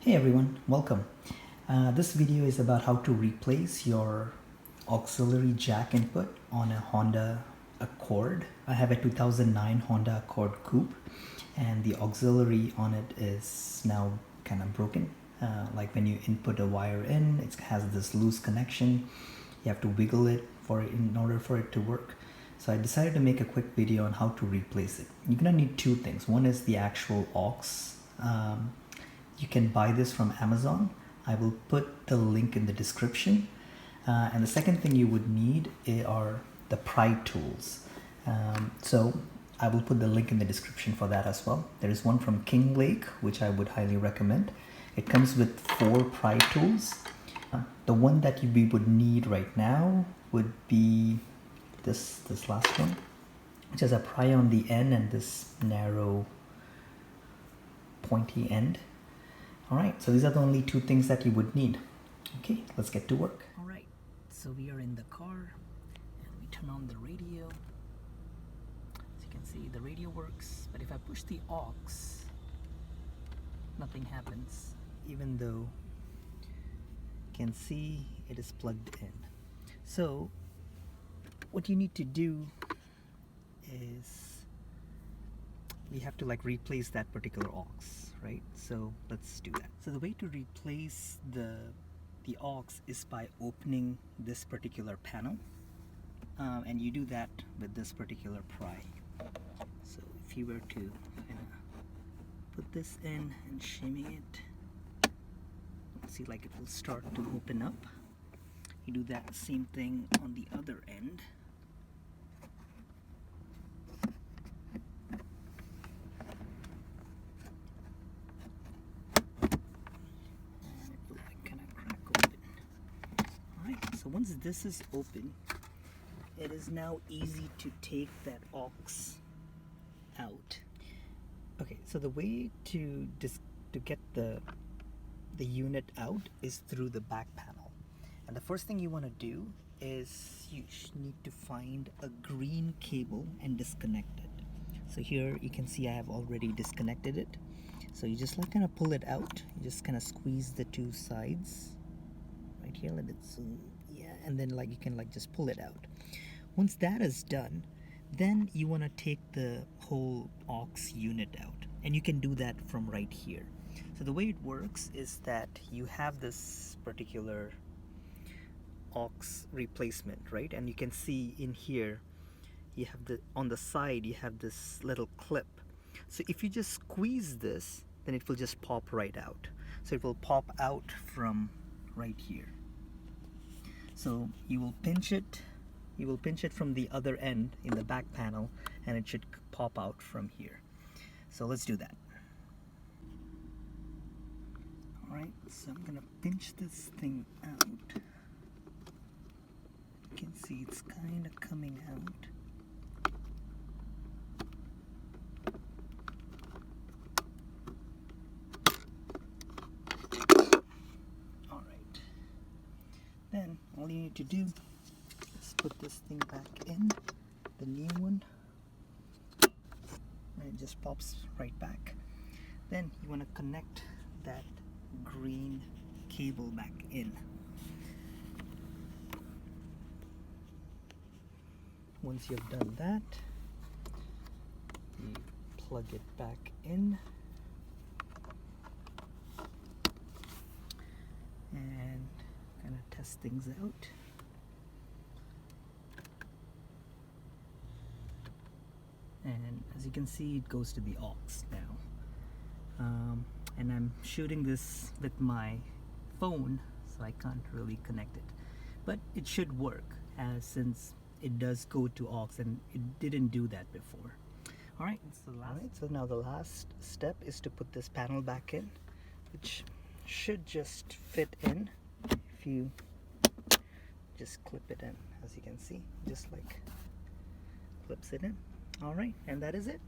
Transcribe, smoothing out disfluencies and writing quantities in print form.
Hey everyone, welcome. This video is about how to replace your auxiliary jack input on a Honda Accord. I have a 2009 Honda Accord Coupe and the auxiliary on it is now kind of broken. Like when you input a wire in, it has this loose connection. You have to wiggle it in order for it to work. So I decided to make a quick video on how to replace it. You're gonna need two things. One is the actual aux. You can buy this from Amazon. I will put the link in the description. And the second thing you would need are the Pry tools. So I will put the link in the description for that as well. There is one from King Lake, which I would highly recommend. It comes with 4 pry tools. The one that we would need right now would be this last one, which has a pry on the end and this narrow pointy end. All right, so these are the only 2 things that you would need. Okay, let's get to work. All right, so we are in the car and we turn on the radio. As you can see, the radio works, but if I push the aux, nothing happens, even though you can see it is plugged in. So what you need to do is we have to replace that particular aux, right? So let's do that. So the way to replace the aux is by opening this particular panel, and you do that with this particular pry. So if you were to put this in and shimmy it, see, it will start to open up. You do that same thing on the other end. So once this is open, it is now easy to take that aux out. Okay, so the way to get the unit out is through the back panel. And the first thing you want to do is you need to find a green cable and disconnect it. So here you can see I have already disconnected it. So you just kind of pull it out. You just kind of squeeze the 2 sides right here. Let it zoom. Yeah, and then you can just pull it out. Once that is done, then you want to take the whole aux unit out, and you can do that from right here. So the way it works is that you have this particular aux replacement, right? And you can see in here you have on the side you have this little clip. So if you just squeeze this, then it will just pop right out. So it will pop out from right here. So you will pinch it from the other end in the back panel, and it should pop out from here. So let's do that. All right, so I'm gonna pinch this thing out. You can see it's kind of coming out. Then all you need to do is put this thing back in, the new one, and it just pops right back. Then you want to connect that green cable back in. Once you've done that, you plug it back in, and kind of test things out. And as you can see, it goes to the aux now. And I'm shooting this with my phone, so I can't really connect it. But it should work, since it does go to aux, and it didn't do that before. Alright, so now the last step is to put this panel back in, which should just fit in. If you just clip it in, as you can see, just clips it in. All right, and that is it.